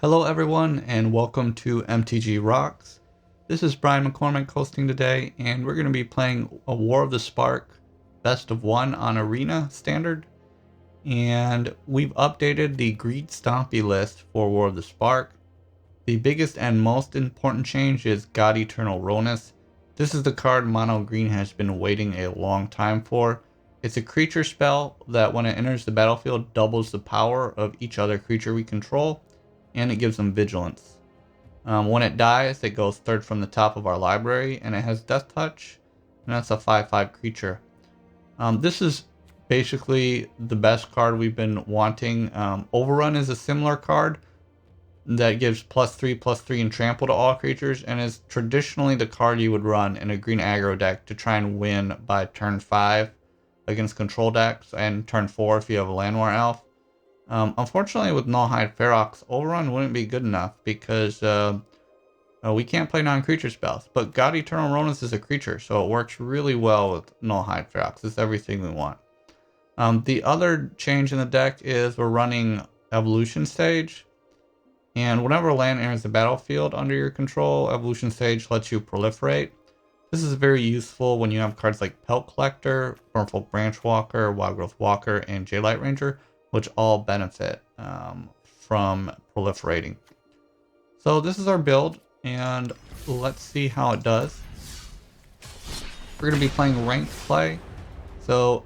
Hello everyone and welcome to MTG Rocks. This is Brian McCormick hosting today, and we're going to be playing a War of the Spark best of one on Arena Standard. And we've updated the Greed Stompy list for War of the Spark. The biggest and most important change is God-Eternal Rhonas. This is the card Mono Green has been waiting a long time for. It's a creature spell that when it enters the battlefield doubles the power of each other creature we control, and it gives them vigilance. When it dies, it goes third from the top of our library, and it has Death Touch, and that's a 5/5 creature. This is basically the best card we've been wanting. Overrun is a similar card that gives +3/+3 and trample to all creatures, and is traditionally the card you would run in a green aggro deck to try and win by turn 5 against control decks, and turn 4 if you have a Llanowar Elf. Unfortunately, with Nullhide Ferox, Overrun wouldn't be good enough because we can't play non-creature spells. But God-Eternal Rhonas is a creature, so it works really well with Nullhide Ferox. It's everything we want. The other change in the deck is we're running Evolution Stage. And whenever land enters the battlefield under your control, Evolution Stage lets you proliferate. This is very useful when you have cards like Pelt Collector, Merfolk Branchwalker, Wildgrowth Walker, and Jadelight Ranger, which all benefit from proliferating. So this is our build, and let's see how it does. We're going to be playing ranked play, so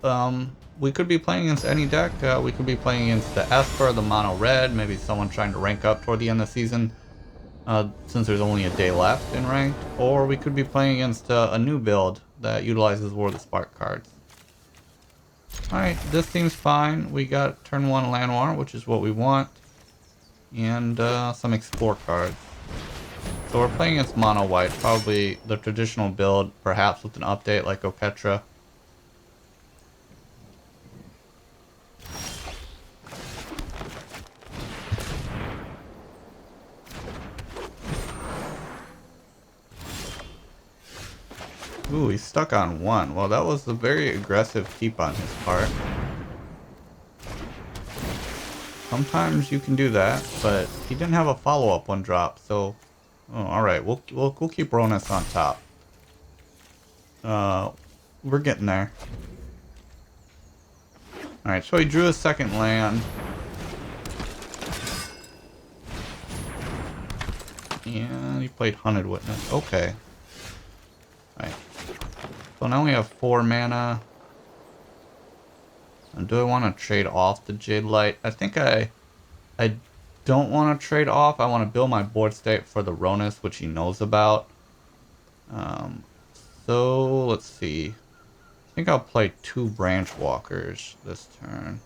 we could be playing against any deck. We could be playing against the Esper, the Mono Red, maybe someone trying to rank up toward the end of the season, since there's only a day left in ranked, or we could be playing against a new build that utilizes War of the Spark cards. Alright, this seems fine. We got turn 1 Llanowar, which is what we want, and some explore cards. So we're playing against mono white, probably the traditional build, perhaps with an update like Oketra. Ooh, he's stuck on 1. Well, that was a very aggressive keep on his part. Sometimes you can do that, but he didn't have a follow-up one drop, so... Oh, alright, we'll keep Rhonas on top. We're getting there. Alright, so he drew a second land. And he played Hunted Witness. Okay. Alright. So now we have 4 mana. And do I want to trade off the Jadelight? I think I don't want to trade off. I want to build my board state for the Rhonas, which he knows about. So let's see. I think I'll play 2 Branchwalkers this turn.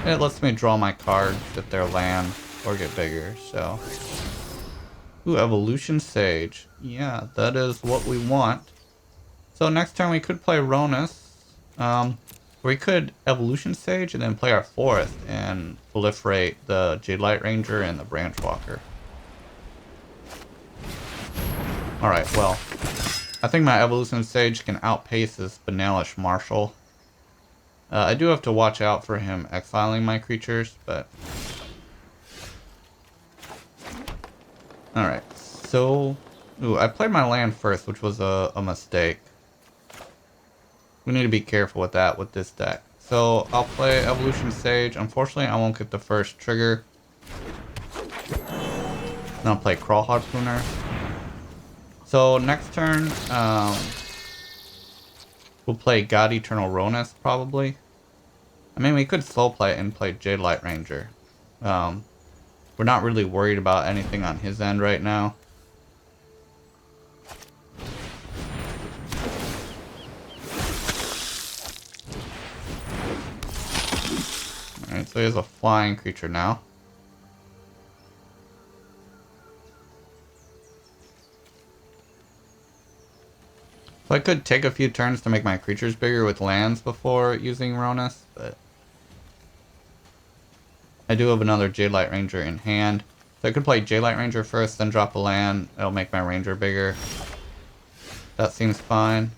It lets me draw my cards if they're land or get bigger, so. Ooh, Evolution Sage. Yeah, that is what we want. So next turn we could play Rhonas. We could Evolution Sage and then play our Forest and proliferate the Jadelight Ranger and the Branchwalker. Alright, well, I think my Evolution Sage can outpace this Banalish Marshal. I do have to watch out for him exiling my creatures, but... Alright, so... Ooh, I played my land first, which was a mistake. We need to be careful with that with this deck. So, I'll play Evolution Sage. Unfortunately, I won't get the first trigger. Then I'll play Kraul Harpooner. So, next turn, we'll play God-Eternal Rhonas, probably. I mean, we could slow play it and play Jadelight Ranger. We're not really worried about anything on his end right now. Alright, so he has a flying creature now. So I could take a few turns to make my creatures bigger with lands before using Rhonas, but I do have another Jadelight Ranger in hand. So I could play Jadelight Ranger first, then drop a land. It'll make my Ranger bigger. That seems fine.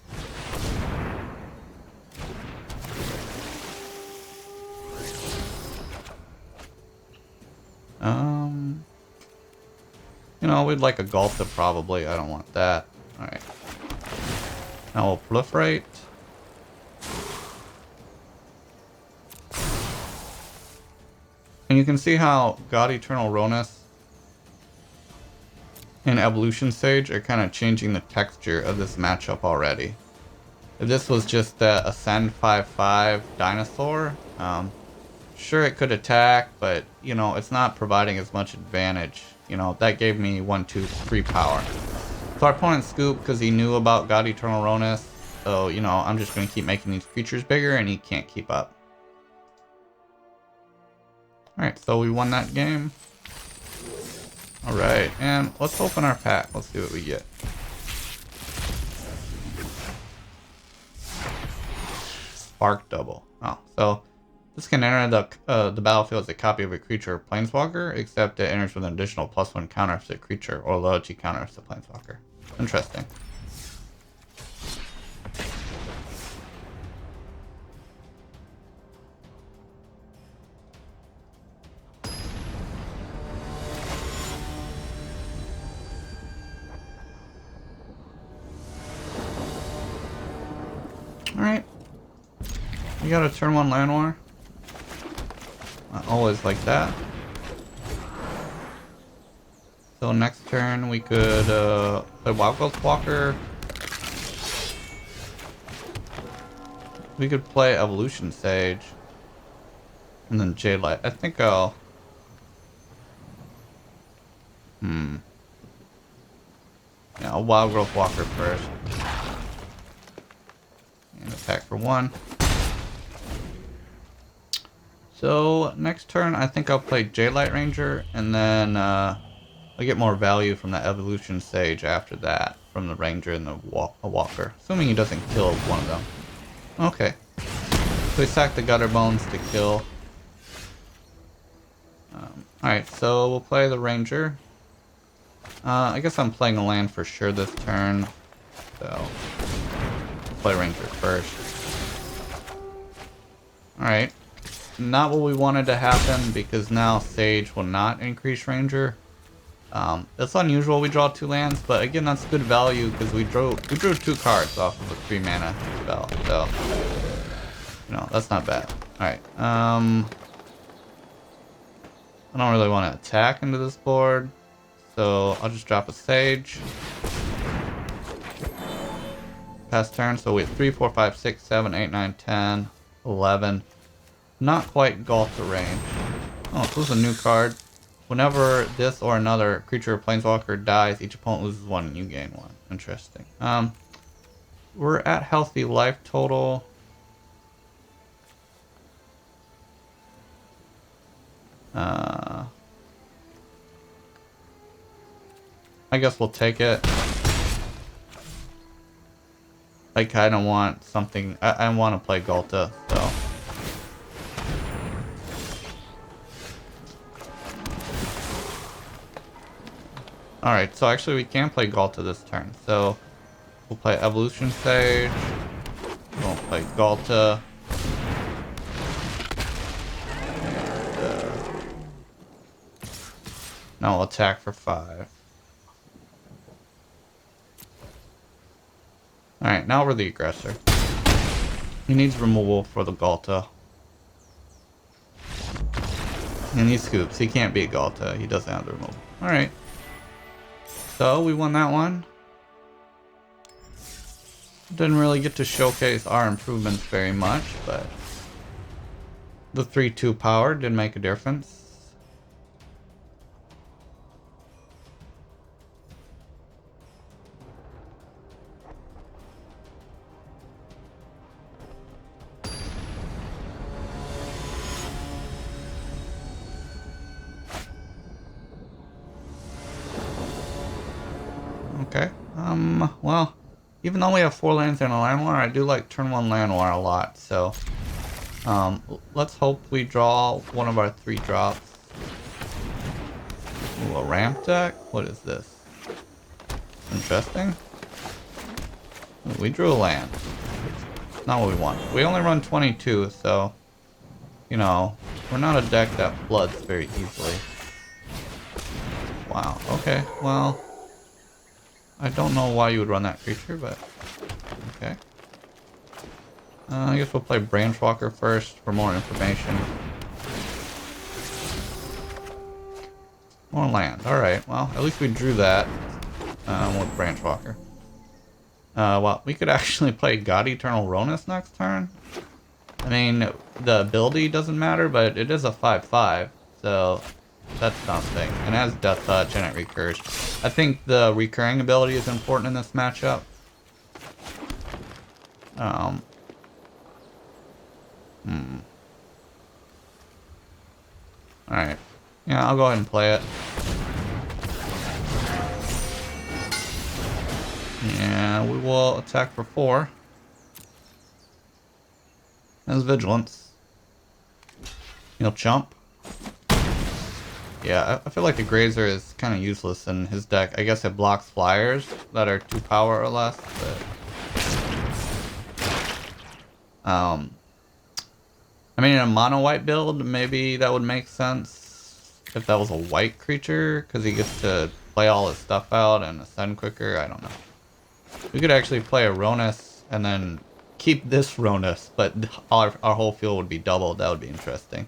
You know, we'd like a Ghalta probably. I don't want that. Alright. Now we'll proliferate. And you can see how God-Eternal Rhonas and Evolution Sage are kind of changing the texture of this matchup already. If this was just the Ascend 5/5 dinosaur, sure it could attack, but you know, it's not providing as much advantage. You know, that gave me 1, 2, 3 power. So our opponent scooped because he knew about God-Eternal Rhonas. So, you know, I'm just going to keep making these creatures bigger and he can't keep up. Alright, so we won that game. Alright, and let's open our pack. Let's see what we get. Spark double. Oh, so this can enter the battlefield as a copy of a creature or planeswalker, except it enters with an additional +1 counter if the creature or loyalty counter if the planeswalker. Interesting. Alright. We got a turn 1 Llanowar. I always like that. So next turn we could play Wildgrowth Walker. We could play Evolution Sage. And then Jadelight. I think I'll... Yeah, I'll Wildgrowth Walker first. And attack for 1. So next turn I think I'll play Jadelight Ranger, and then I'll get more value from the Evolution Sage after that, from the Ranger and the Walker. Assuming he doesn't kill one of them. Okay. So we sack the Gutter Bones to kill. Alright, so we'll play the Ranger. I guess I'm playing a land for sure this turn. So, play Ranger first. Alright. Not what we wanted to happen, because now Sage will not increase Ranger. It's unusual we draw 2 lands, but again that's good value because we drew 2 cards off of a 3 mana spell. So, you know, that's not bad. Alright. I don't really want to attack into this board, so I'll just drop a Sage. Pass turn, so we have 3, 4, 5, 6, 7, 8, 9, 10, 11. Not quite Ghalta range. Oh, so this is a new card. Whenever this or another creature or planeswalker dies, each opponent loses 1 and you gain 1. Interesting. We're at healthy life total. I guess we'll take it. I kind of want something. I want to play Ghalta, so. Alright, so actually we can play Ghalta this turn. So we'll play Evolution Sage. We'll play Ghalta. And, now we'll attack for 5. Alright, now we're the aggressor. He needs removal for the Ghalta. And he scoops. He can't beat Ghalta. He doesn't have the removal. Alright. So, we won that one. Didn't really get to showcase our improvements very much, but the 3/2 power did make a difference. Okay. Well, even though we have 4 lands and a Llanowar, I do like turn 1 Llanowar a lot, so let's hope we draw one of our 3 drops. Ooh, a ramp deck? What is this? Interesting. We drew a land. Not what we want. We only run 22, so, you know, we're not a deck that floods very easily. Wow, okay, well, I don't know why you would run that creature, but okay. I guess we'll play Branchwalker first for more information. More land, alright, well, at least we drew that with Branchwalker. Well, we could actually play God-Eternal Rhonas next turn. I mean, the ability doesn't matter, but it is a 5/5, so that's something. And it has Death Touch and it recurs. I think the recurring ability is important in this matchup. Alright. Yeah, I'll go ahead and play it. Yeah, we will attack for 4. That's Vigilance. He'll chump. Yeah, I feel like the Grazer is kind of useless in his deck. I guess it blocks flyers that are 2 power or less, but... I mean, in a mono-white build, maybe that would make sense if that was a white creature, because he gets to play all his stuff out and ascend quicker. I don't know. We could actually play a Rhonas and then keep this Rhonas, but our whole field would be doubled. That would be interesting.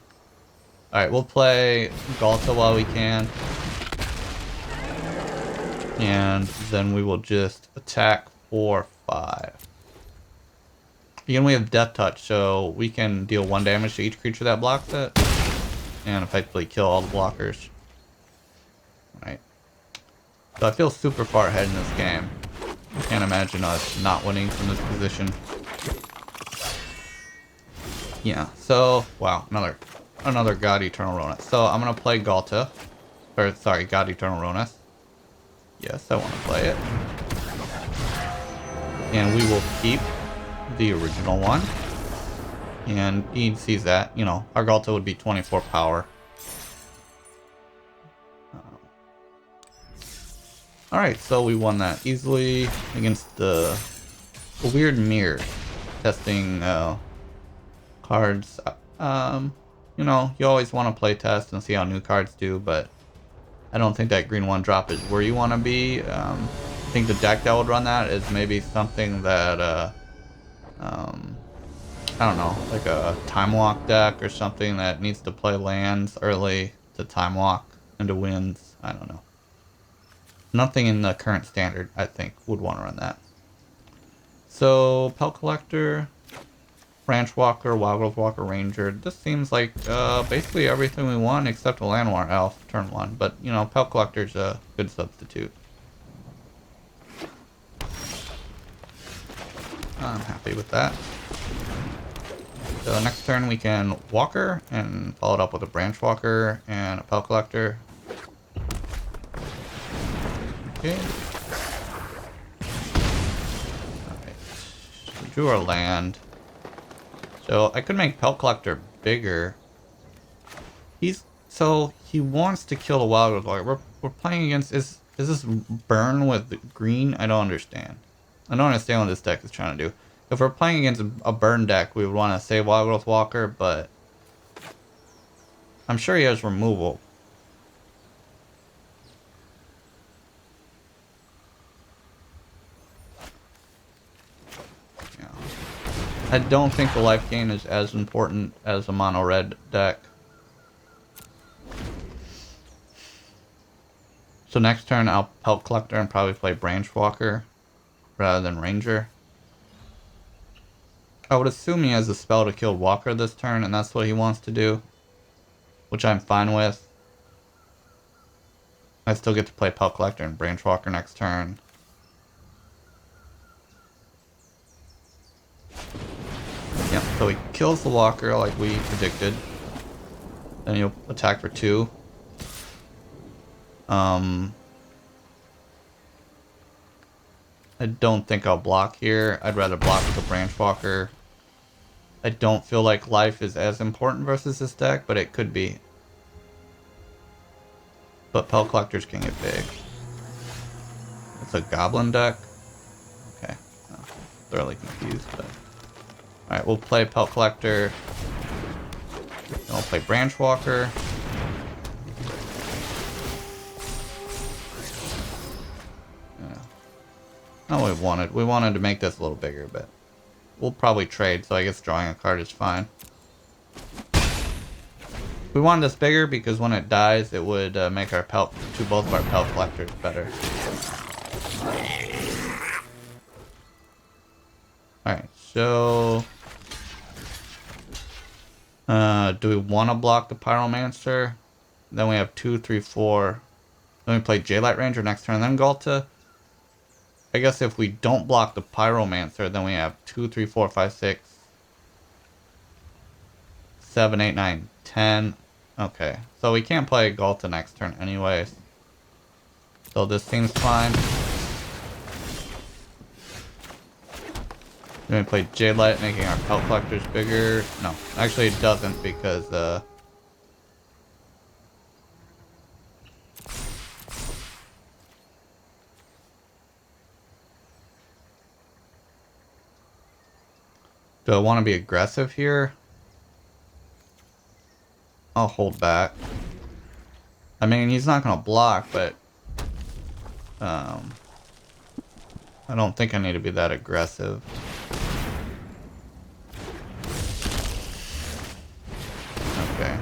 Alright, we'll play Ghalta while we can. And then we will just attack 4/5. Again, we have Death Touch, so we can deal 1 damage to each creature that blocks it. And effectively kill all the blockers. Right. So I feel super far ahead in this game. I can't imagine us not winning from this position. Yeah, so, wow, another God-Eternal Rhonas. So I'm going to play Ghalta. Or, sorry, God-Eternal Rhonas. Yes, I want to play it. And we will keep the original one. And he sees that, you know, our Ghalta would be 24 power. Alright, so we won that easily against the weird mirror. Testing cards. You know, you always want to play test and see how new cards do, but I don't think that green 1-drop is where you want to be. I think the deck that would run that is maybe something that, I don't know, like a Time Walk deck or something that needs to play lands early to Time Walk into wins. I don't know. Nothing in the current standard, I think, would want to run that. So, Pelt Collector, Branchwalker, Wildgrowth Walker, Ranger. This seems like basically everything we want except a Llanowar Elf, turn 1. But, you know, Pelt Collector's a good substitute. I'm happy with that. So next turn we can Walker and follow it up with a Branchwalker and a Pelt Collector. Okay. Alright. We drew our land. So I could make Pelt Collector bigger. So he wants to kill the Wildgrowth Walker. We're playing against is this burn with green? I don't understand. I don't understand what this deck is trying to do. If we're playing against a burn deck, we would want to save Wildgrowth Walker, but I'm sure he has removal. Yeah. I don't think the life gain is as important as a mono red deck. So next turn I'll Pelt Collector and probably play Branchwalker rather than Ranger. I would assume he has a spell to kill Walker this turn, and that's what he wants to do, which I'm fine with. I still get to play Pelt Collector and Branchwalker next turn. Yep, so he kills the Walker like we predicted. Then he'll attack for 2. I don't think I'll block here. I'd rather block with the Branchwalker. I don't feel like life is as important versus this deck, but it could be. But Pelt Collectors can get big. It's a Goblin deck. Okay. thoroughly confused. But alright, we'll play Pelt Collector. Then we'll play Branchwalker. Yeah. No, we wanted to make this a little bigger, but we'll probably trade, so I guess drawing a card is fine. We wanted this bigger because when it dies, it would make our both of our Pelt Collectors better. Alright, so do we want to block the Pyromancer? Then we have 2, 3, 4. Then we play Jadelight Ranger next turn, then Ghalta. I guess if we don't block the Pyromancer, then we have 2, 3, 4, 5, 6, 7, 8, 9, 10. Okay, so we can't play Ghalta next turn anyways. So this seems fine. Then we play Jadelight, making our Pelt Collectors bigger. No, actually it doesn't because do I want to be aggressive here? I'll hold back. I mean, he's not going to block, but I don't think I need to be that aggressive. Okay.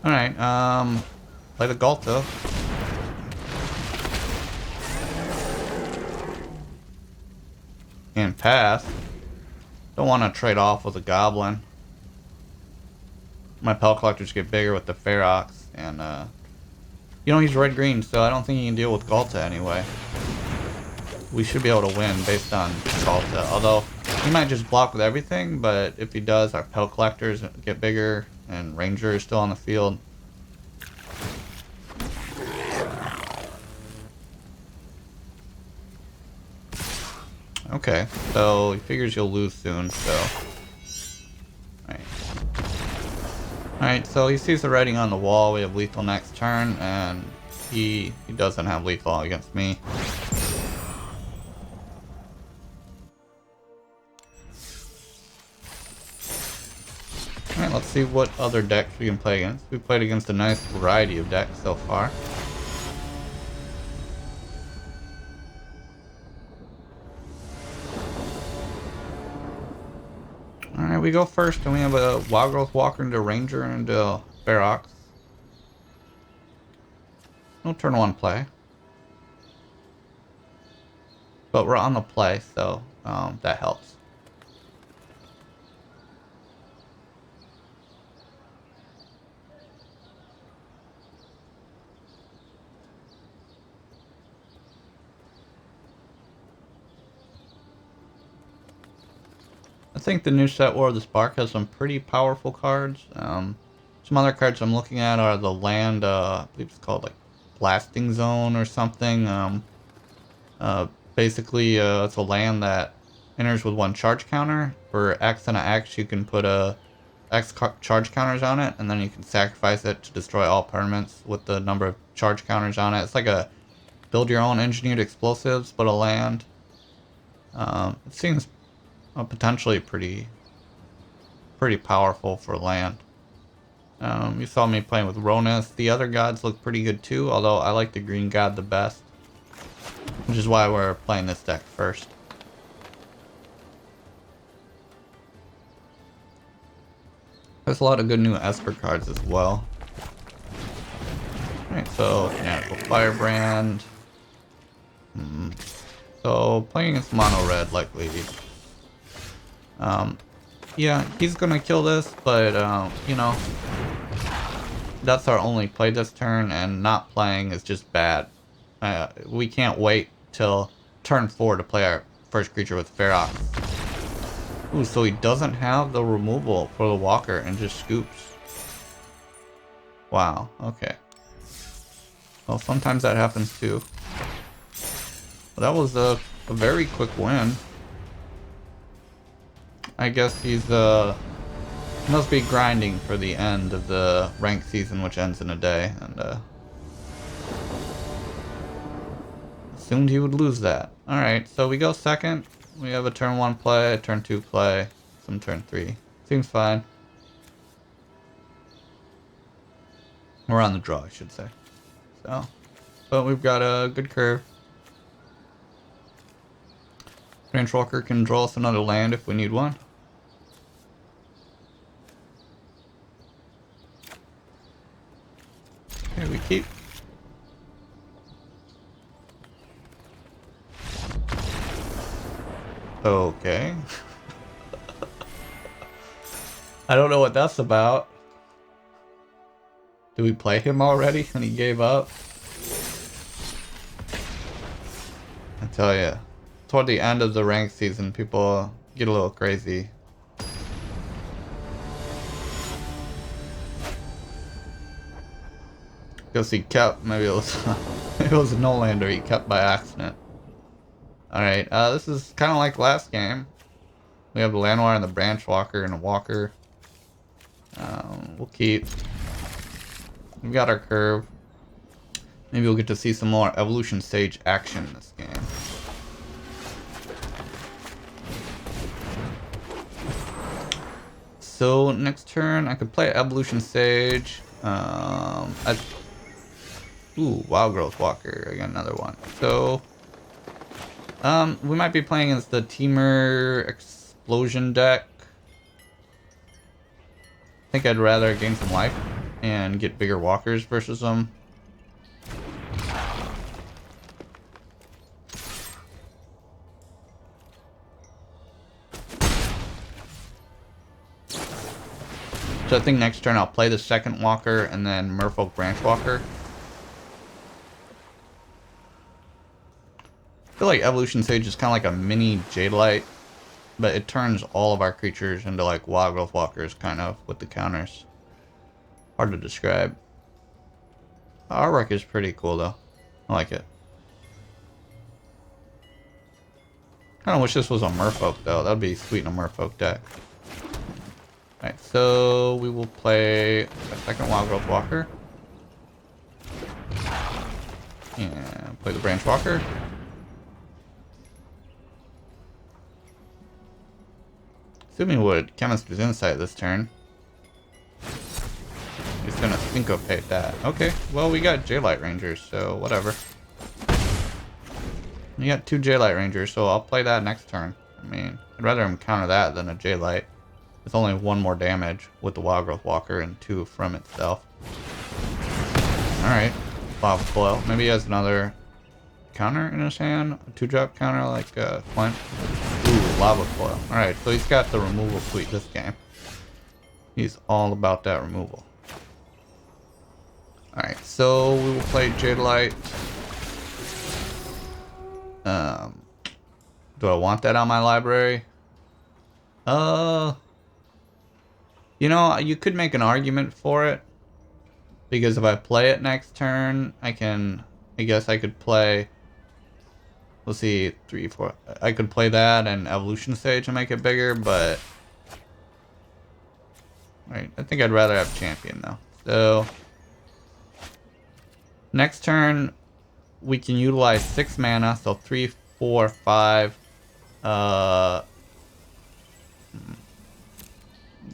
Alright, play the Ghalta. And pass. Don't want to trade off with a Goblin. My Pelt Collectors get bigger with the Ferox, and you know, he's red-green, so I don't think he can deal with Ghalta anyway. We should be able to win based on Ghalta, although he might just block with everything, but if he does, our Pelt Collectors get bigger, and Ranger is still on the field. Okay, so he figures you'll lose soon, so... Alright, so he sees the writing on the wall. We have lethal next turn, and he doesn't have lethal against me. Alright, let's see what other decks we can play against. We've played against a nice variety of decks so far. Alright, we go first, and we have a Wildgrowth Walker into Ranger and Ferox. No turn 1 play. But we're on the play, so that helps. I think the new set War of the Spark has some pretty powerful cards. Some other cards I'm looking at are the land, I believe it's called like Blasting Zone or something. Basically, it's a land that enters with 1 charge counter. For X and a X, you can put X charge counters on it, and then you can sacrifice it to destroy all permanents with the number of charge counters on it. It's like a build your own engineered explosives, but a land. It seems potentially pretty powerful for land. You saw me playing with Rhonas. The other gods look pretty good too, although I like the green god the best, which is why we're playing this deck first. There's a lot of good new Esper cards as well. Alright, so Fanatical Firebrand. So playing against mono red likely. Yeah, he's gonna kill this, but you know, that's our only play this turn, and not playing is just bad. We can't wait till turn 4 to play our first creature with Ferox. Ooh, so he doesn't have the removal for the Walker and just scoops. Wow, okay. Well, sometimes that happens too. Well, that was a very quick win. I guess he must be grinding for the end of the ranked season, which ends in a day, and assumed he would lose that. Alright, so we go second. We have a turn 1 play, a turn 2 play, some turn 3. Seems fine. We're on the draw, I should say. So, but we've got a good curve. Branchwalker can draw us another land if we need one. Here we keep. Okay. I don't know what that's about. Did we play him already and he gave up? I tell ya, toward the end of the ranked season, people get a little crazy. Because he kept, maybe it was, maybe it was a no-lander he kept by accident. Alright, this is kind of like last game. We have the Llanowar and the Branchwalker and a Walker. We'll keep. We've got our curve. Maybe we'll get to see some more Evolution Sage action in this game. So next turn I could play Evolution Sage. Ooh, Wildgrowth Walker. I got another one. So we might be playing as the Teamer Explosion deck. I think I'd rather gain some life and get bigger walkers versus them. So I think next turn I'll play the second walker and then Merfolk Branchwalker. I feel like Evolution Sage is kind of like a mini Jadelight, but it turns all of our creatures into like Wildgrowth Walkers, kind of, with the counters. Hard to describe. The artwork is pretty cool though. I like it. Kind of wish this was a Merfolk though. That'd be sweet in a Merfolk deck. Alright, so we will play a second Wildgrowth Walker. And play the Branchwalker. Assuming we would Chemist's Insight this turn. He's gonna syncopate that. Okay, well we got Jadelight Rangers, so whatever. We got 2 Jadelight Rangers, so I'll play that next turn. I mean, I'd rather him counter that than a Jadelight. It's only 1 more damage with the Wildgrowth Walker and 2 from itself. Alright, Lava Coil. Maybe he has another counter in his hand? A 2-drop counter like Flint? Ooh, Lava Coil. Alright, so he's got the removal suite this game. He's all about that removal. Alright, so we will play Jadelight. Do I want that on my library? You know, you could make an argument for it. Because if I play it next turn, I guess I could play, let's see, 3, 4. I could play that and Evolution Stage and make it bigger, but right, I think I'd rather have Champion though. So next turn we can utilize 6 mana, so 3, 4, 5.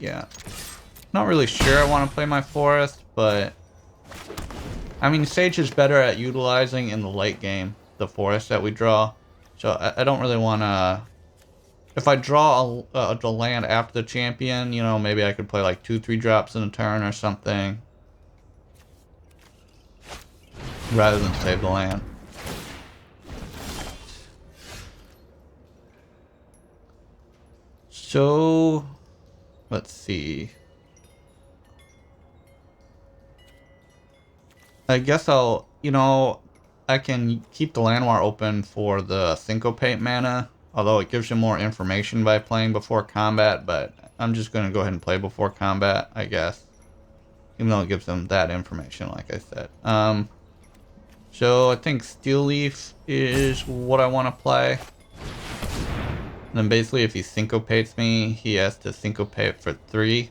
Yeah. Not really sure I want to play my forest, but I mean, Sage is better at utilizing in the late game the forest that we draw. So I don't really want to. If I draw a land after the champion, you know, maybe I could play like 2, 3 drops in a turn or something, rather than save the land. So let's see. I guess I'll, you know, I can keep the Llanowar open for the Syncopate mana, although it gives you more information by playing before combat, but I'm just going to go ahead and play before combat, I guess. Even though it gives them that information, like I said. So I think Steel Leaf is what I want to play. And then basically if he syncopates me, he has to syncopate for 3.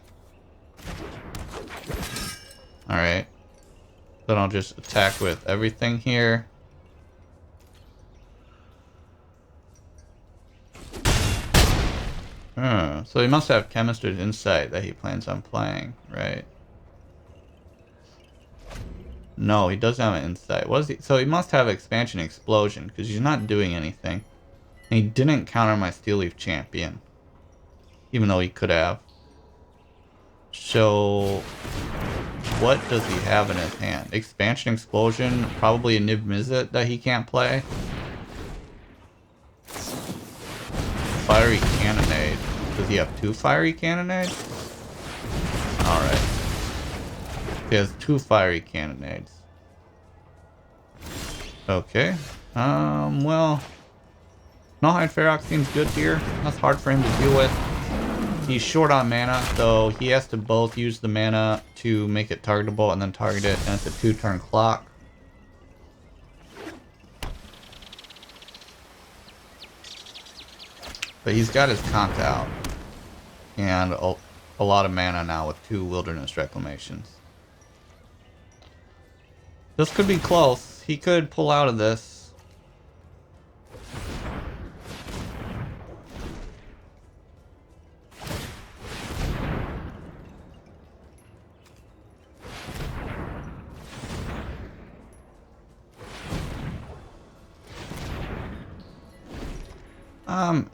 Alright. Then I'll just attack with everything here. So he must have Chemist's Insight that he plans on playing, right? No, he doesn't have an Insight. What is he? So he must have Expansion Explosion, because he's not doing anything. And he didn't counter my Steel Leaf Champion. Even though he could have. So what does he have in his hand? Expansion Explosion, probably a Niv Mizzet that he can't play. Fiery Cannonade. Does he have 2 Fiery Cannonades? Alright. He has 2 Fiery Cannonades. Okay. Well, Nullhide Ferox seems good here. That's hard for him to deal with. He's short on mana, so he has to both use the mana to make it targetable and then target it, and it's a 2-turn clock. But he's got his Ghalta out. And a lot of mana now with 2 Wilderness Reclamations. This could be close. He could pull out of this.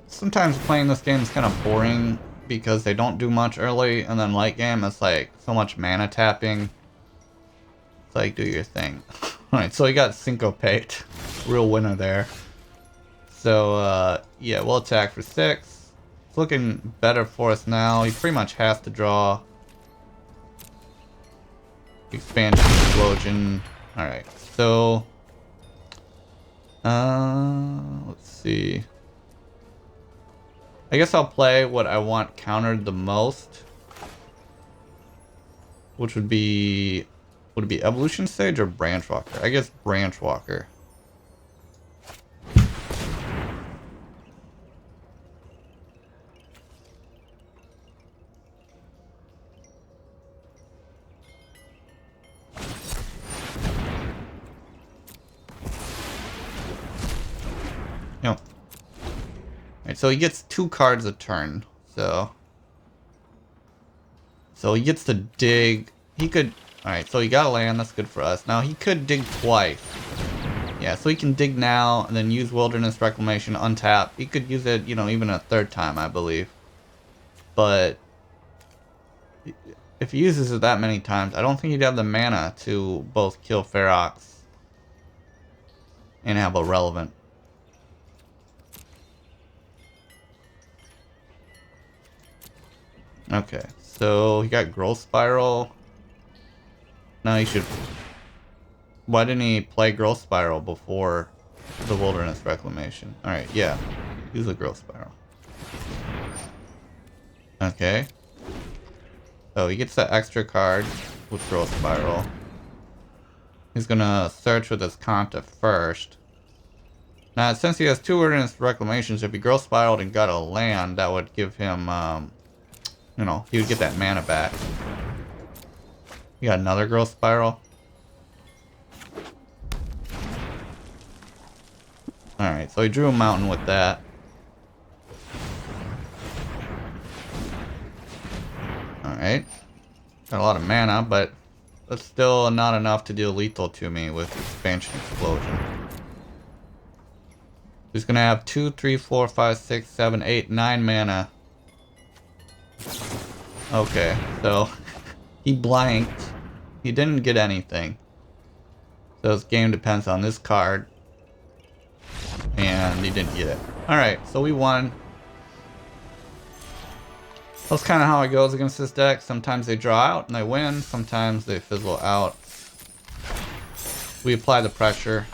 Sometimes playing this game is kind of boring because they don't do much early, and then late game it's like so much mana tapping. It's like, do your thing. Alright, so he got Syncopate. Real winner there. So, yeah, we'll attack for 6. It's looking better for us now. He pretty much has to draw Expansion Explosion. Alright, so let's see. I guess I'll play what I want countered the most. Which would it be Evolution Sage or Branchwalker? I guess Branchwalker. Yep. Alright, so he gets 2 cards a turn. So he gets to dig. He could. Alright, so he got a land. That's good for us. Now he could dig twice. Yeah, so he can dig now and then use Wilderness Reclamation, untap. He could use it, you know, even a 3rd time, I believe. But if he uses it that many times, I don't think he'd have the mana to both kill Ferox and have a relevant. Okay, so he got Growth Spiral. Now he should. Why didn't he play Growth Spiral before the Wilderness Reclamation? Alright, yeah. Use the Growth Spiral. Okay. So he gets the extra card with Growth Spiral. He's gonna search with his Ghalta first. Now, since he has 2 Wilderness Reclamations, if he Growth Spiraled and got a land, that would give him, you know, he would get that mana back. You got another Growth Spiral. Alright, so he drew a mountain with that. Alright. Got a lot of mana, but that's still not enough to deal lethal to me with Expansion Explosion. He's gonna have 2, 3, 4, 5, 6, 7, 8, 9 mana. Okay, so he blanked. He didn't get anything. So his game depends on this card. And he didn't get it. Alright, so we won. That's kind of how it goes against this deck. Sometimes they draw out and they win. Sometimes they fizzle out. We apply the pressure.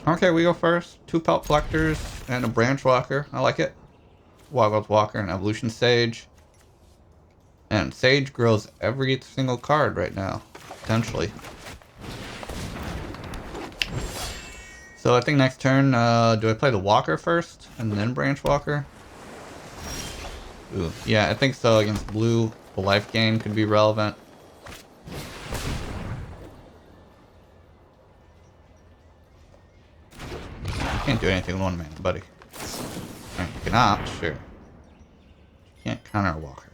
Okay, we go first. 2 Pelt Collectors and a Branchwalker. I like it. Wildgrowth Walker and Evolution Sage. And Sage grows every single card right now, potentially. So I think next turn, do I play the Walker first and then Branchwalker? Ooh, yeah, I think so. Against blue, the life gain could be relevant. Can't do anything with one man, buddy. Alright, you can opt, sure. Can't counter a Walker.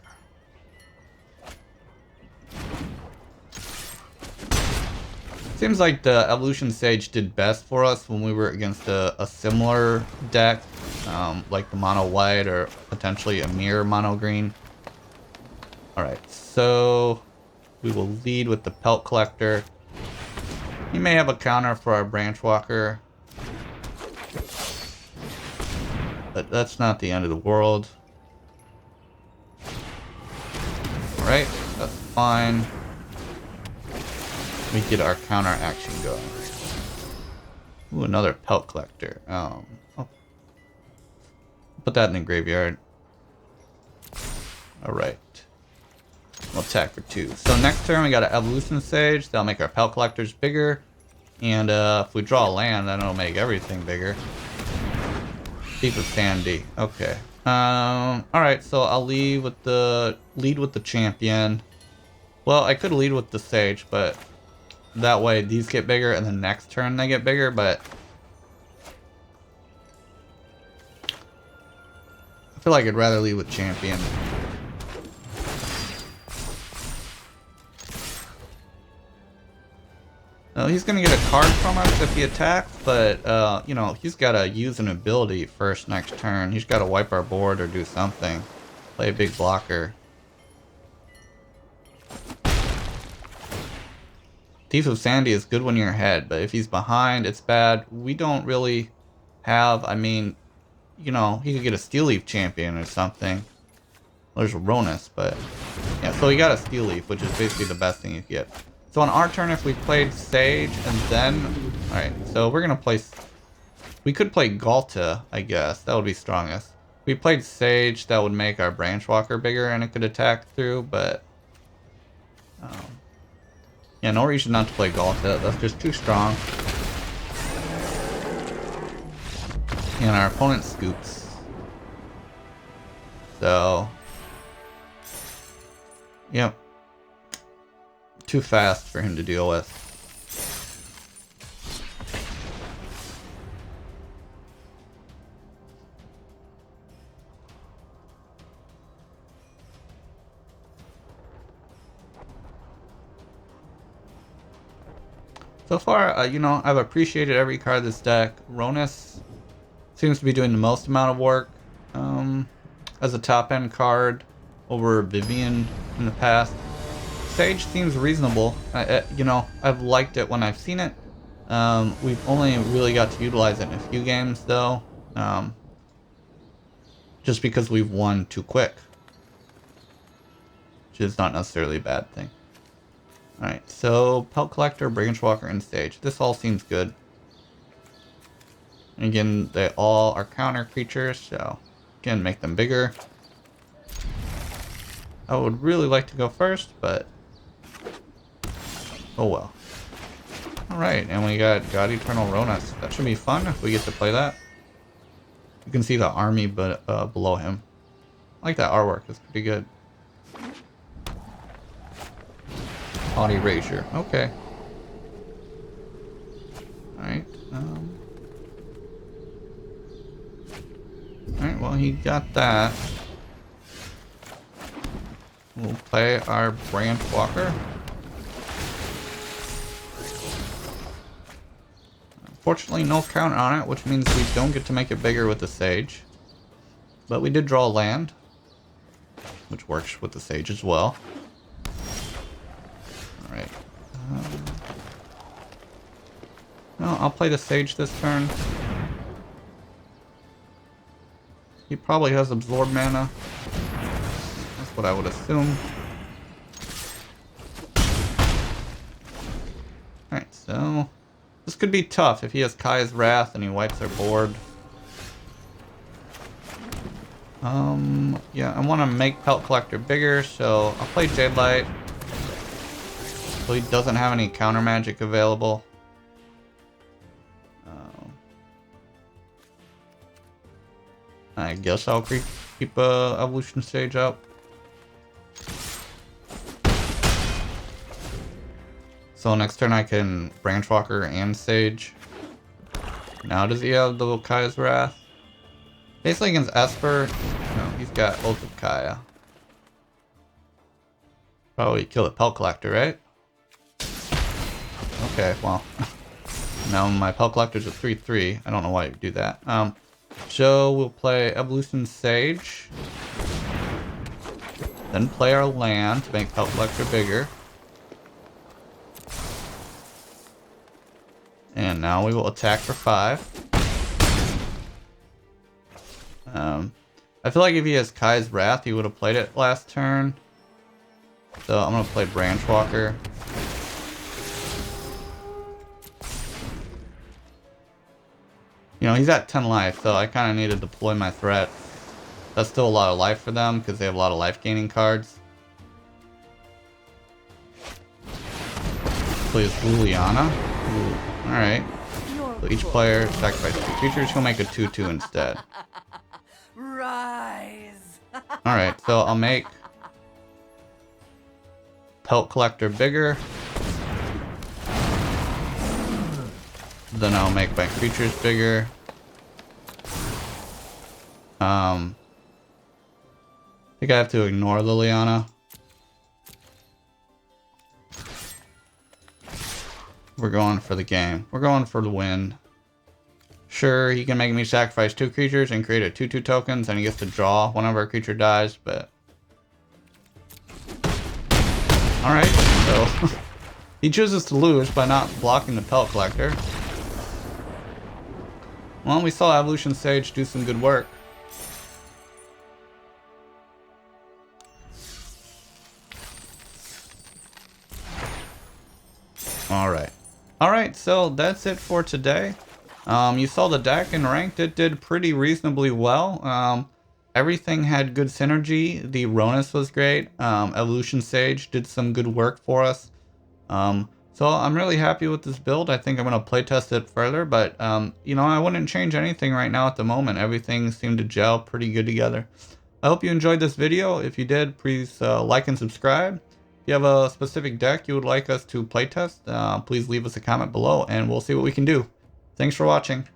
Seems like the Evolution Sage did best for us when we were against a similar deck, like the mono white or potentially a mirror mono green. Alright, so we will lead with the Pelt Collector. He may have a counter for our Branchwalker, but that's not the end of the world. Alright, that's fine. We get our counter action going. Ooh, another Pelt Collector. I'll put that in the graveyard. Alright. We'll attack for 2. So next turn we got an Evolution Sage. That'll make our Pelt Collectors bigger. And if we draw a land, then it'll make everything bigger. Thief of Sandy. Okay. Alright, so I'll lead with the champion. Well, I could lead with the Sage, but that way these get bigger and the next turn they get bigger, but I feel like I'd rather lead with champion. He's gonna get a card from us if he attacks, but you know, he's gotta use an ability first next turn. He's gotta wipe our board or do something. Play a big blocker. Thief of Sandy is good when you're ahead, but if he's behind, it's bad. We don't really have, I mean, you know, he could get a Steel Leaf champion or something. Well, there's a Rhonas, but yeah, so he got a Steel Leaf, which is basically the best thing you get. So on our turn, if we played Sage and then, alright, so we're gonna play, we could play Ghalta, I guess, that would be strongest. If we played Sage, that would make our Branchwalker bigger and it could attack through, but yeah, no reason not to play Ghalta. That's just too strong. And our opponent scoops. So, yep. Too fast for him to deal with. So far, you know, I've appreciated every card of this deck. Rhonas seems to be doing the most amount of work as a top-end card over Vivian in the past. Sage seems reasonable. You know, I've liked it when I've seen it. We've only really got to utilize it in a few games, though. Just because we've won too quick. Which is not necessarily a bad thing. Alright, so Pelt Collector, Branchwalker, and Sage. This all seems good. And again, they all are counter creatures, so again, make them bigger. I would really like to go first, but oh well. Alright, and we got God-Eternal Rhonas. That should be fun if we get to play that. You can see the army below him. I like that artwork, it's pretty good. Body Ranger. Okay. Alright. Alright, well, he got that. We'll play our Branchwalker. Unfortunately, no count on it, which means we don't get to make it bigger with the Sage. But we did draw a land, which works with the Sage as well. Alright. No, I'll play the Sage this turn. He probably has absorb mana. That's what I would assume. Alright, so this could be tough if he has Kai's Wrath and he wipes our board. Yeah, I want to make Pelt Collector bigger, so I'll play Jadelight. So he doesn't have any counter magic available. I guess I'll keep Evolution Stage up. So next turn I can Branchwalker and Sage. Now does he have the Kaya's Wrath? Basically against Esper, no, he's got Oath of Kaya. Probably kill the Pelt Collector, right? Okay, well. Now my Pelt Collector's a 3/3. I don't know why you do that. So we'll play Evolution Sage. Then play our land to make Pelt Collector bigger. And now we will attack for 5. I feel like if he has Kai's Wrath, he would have played it last turn. So I'm going to play Branchwalker. You know, he's at 10 life, so I kind of need to deploy my threat. That's still a lot of life for them, because they have a lot of life gaining cards. Plays Liliana. Alright. So each player sacrifice 2 creatures. He'll make a 2/2 instead. Rise. Alright, so I'll make Pelt Collector bigger. Then I'll make my creatures bigger. I think I have to ignore Liliana. We're going for the game. We're going for the win. Sure, he can make me sacrifice 2 creatures and create a 2/2 tokens, and he gets to draw whenever a creature dies, but... Alright, so... he chooses to lose by not blocking the Pelt Collector. Well, we saw Evolution Sage do some good work. Alright, so that's it for today. You saw the deck in ranked, it did pretty reasonably well. Everything had good synergy. The Rhonas was great. Evolution Sage did some good work for us. So I'm really happy with this build. I think I'm going to playtest it further, but you know, I wouldn't change anything right now at the moment. Everything seemed to gel pretty good together. I hope you enjoyed this video. If you did, please like and subscribe. If you have a specific deck you would like us to playtest, please leave us a comment below and we'll see what we can do. Thanks for watching.